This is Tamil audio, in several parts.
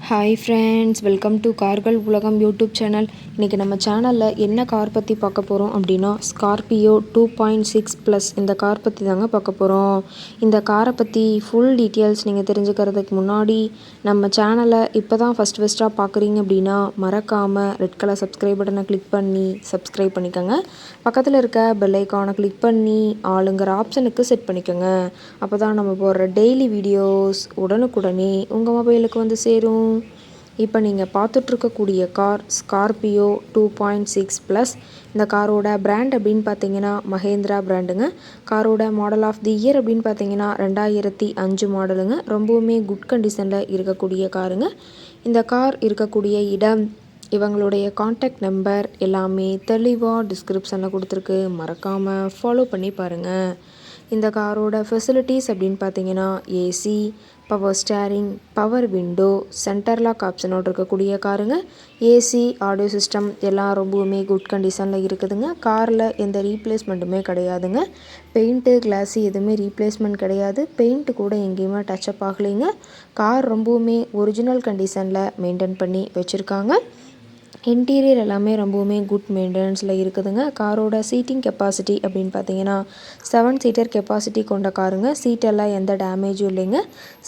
ஹாய் ஃப்ரெண்ட்ஸ், வெல்கம் டு கார்கள் உலகம் யூடியூப் சேனல். இன்றைக்கி நம்ம சேனலில் என்ன கார் பற்றி பார்க்க போகிறோம் அப்படின்னா, ஸ்கார்பியோ 2.6 ப்ளஸ் இந்த கார் பற்றி தாங்க பார்க்க போகிறோம். இந்த காரை பற்றி ஃபுல் டீட்டெயில்ஸ் நீங்கள் தெரிஞ்சுக்கிறதுக்கு முன்னாடி நம்ம சேனலை இப்போ தான் ஃபஸ்ட்டாக பார்க்குறீங்க அப்படின்னா மறக்காமல் ரெட் கலர் சப்ஸ்கிரைப் பட்டனை கிளிக் பண்ணி சப்ஸ்கிரைப் பண்ணிக்கோங்க. பக்கத்தில் இருக்க பெல் ஐக்கானை கிளிக் பண்ணி ஆளுங்கிற ஆப்ஷனுக்கு செட் பண்ணிக்கோங்க. அப்போ தான் நம்ம போடுற டெய்லி வீடியோஸ் உடனுக்குடனே உங்கள் மொபைலுக்கு வந்து சேரும். இப்போ நீங்கள் பார்த்துட்ருக்கக்கூடிய கார் ஸ்கார்பியோ 2.6 ப்ளஸ். இந்த காரோட பிராண்ட் அப்படின்னு பார்த்தீங்கன்னா மஹேந்திரா பிராண்டுங்க. காரோட மாடல் ஆஃப் தி இயர் அப்படின்னு பார்த்தீங்கன்னா 2005 மாடலுங்க. ரொம்பவுமே குட் கண்டிஷனில் இருக்கக்கூடிய காருங்க. இந்த கார் இருக்கக்கூடிய இடம், இவங்களுடைய காண்டாக்ட் நம்பர் எல்லாமே தெளிவாக டிஸ்கிரிப்ஷனில் கொடுத்துருக்கு. மறக்காமல் ஃபாலோ பண்ணி பாருங்கள். இந்த காரோட ஃபெசிலிட்டிஸ் அப்படின்னு பார்த்தீங்கன்னா AC, power steering, power window, centre lock ஆப்ஷனோடு இருக்கக்கூடிய காருங்க. ஏசி, ஆடியோ சிஸ்டம் எல்லாம் ரொம்பவுமே குட் கண்டிஷனில் இருக்குதுங்க. காரில் எந்த ரீப்ளேஸ்மெண்ட்டுமே கிடையாதுங்க. பெயிண்ட்டு, கிளாஸு எதுவுமே ரீப்ளேஸ்மெண்ட் கிடையாது. பெயிண்ட்டு கூட எங்கேயுமே டச்சப் ஆகலைங்க. கார் ரொம்பவுமே ஒரிஜினல் கண்டிஷனில் மெயின்டைன் பண்ணி வச்சுருக்காங்க. இன்டீரியர் எல்லாமே ரொம்பவுமே குட் மெயின்டெனன்ஸில் இருக்குதுங்க. காரோட சீட்டிங் கெப்பாசிட்டி அப்படின்னு பார்த்தீங்கன்னா 7 சீட்டர் கெப்பாசிட்டி கொண்ட காருங்க. சீட்டெல்லாம் எந்த டேமேஜும் இல்லைங்க.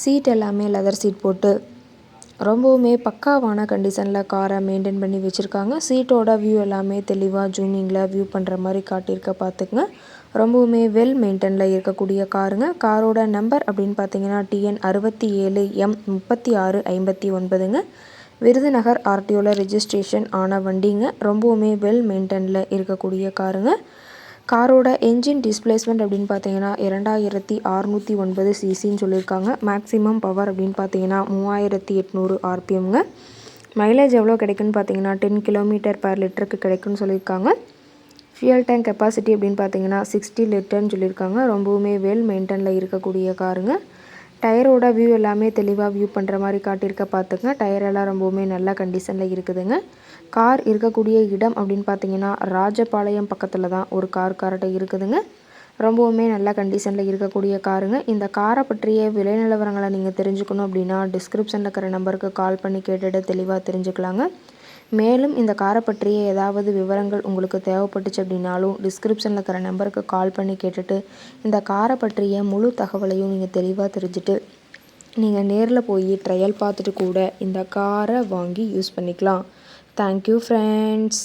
சீட் எல்லாமே லெதர் சீட் போட்டு ரொம்பவுமே பக்காவான கண்டிஷனில் காரை மெயின்டைன் பண்ணி வச்சுருக்காங்க. சீட்டோட வியூ எல்லாமே தெளிவாக ஜூமிங்கில் வியூ பண்ணுற மாதிரி காட்டியிருக்க பார்த்துக்குங்க. ரொம்பவுமே வெல் மெயின்டெனில் இருக்கக்கூடிய காருங்க. காரோட நம்பர் அப்படின்னு பார்த்தீங்கன்னா TN 67 M 3659ங்க. விருதுநகர் ஆர்டிஓவில் ரெஜிஸ்ட்ரேஷன் ஆன வண்டிங்க. ரொம்பவுமே வெல் மெயின்டெனில் இருக்கக்கூடிய காருங்க. காரோட என்ஜின் டிஸ்பிளேஸ்மெண்ட் அப்படின்னு பார்த்தீங்கன்னா 2609 சிசின்னு சொல்லியிருக்காங்க. மேக்ஸிமம் பவர் அப்படின்னு பார்த்தீங்கன்னா 3800 RPMங்க. மைலேஜ் எவ்வளோ கிடைக்குன்னு பார்த்தீங்கன்னா 10 km/லிட்டருக்கு கிடைக்குன்னு சொல்லியிருக்காங்க. ஃபியூயல் டேங்க் கெப்பாசிட்டி அப்படின்னு பார்த்தீங்கன்னா 60 லிட்டர்னு சொல்லியிருக்காங்க. ரொம்பவுமே வெல் மெயின்டெனில் இருக்கக்கூடிய காருங்க. டயரோட வியூ எல்லாமே தெளிவாக வியூ பண்ணுற மாதிரி காட்டியிருக்க பார்த்துங்க. டயர் எல்லாம் ரொம்பவுமே நல்ல கண்டிஷனில் இருக்குதுங்க. கார் இருக்கக்கூடிய இடம் அப்படின்னு பார்த்தீங்கன்னா ராஜபாளையம் பக்கத்தில் தான் ஒரு கார் கரெக்டாக இருக்குதுங்க. ரொம்பவுமே நல்ல கண்டிஷனில் இருக்கக்கூடிய காருங்க. இந்த காரை பற்றிய விலை நிலவரங்களை நீங்கள் தெரிஞ்சுக்கணும் அப்படின்னா டிஸ்கிரிப்ஷனில் இருக்கிற நம்பருக்கு கால் பண்ணி கேட்டுட்டு தெளிவாக தெரிஞ்சுக்கலாங்க. மேலும் இந்த காரை பற்றிய ஏதாவது விவரங்கள் உங்களுக்கு தேவைப்பட்டுச்சு அப்படின்னாலும் டிஸ்கிரிப்ஷனில் இருக்கிற நம்பருக்கு கால் பண்ணி கேட்டுட்டு இந்த காரை பற்றிய முழு தகவலையும் நீங்கள் தெளிவாக தெரிஞ்சுட்டு நீங்கள் நேரில் போய் ட்ரையல் பார்த்துட்டு கூட இந்த காரை வாங்கி யூஸ் பண்ணிக்கலாம். Thank you friends.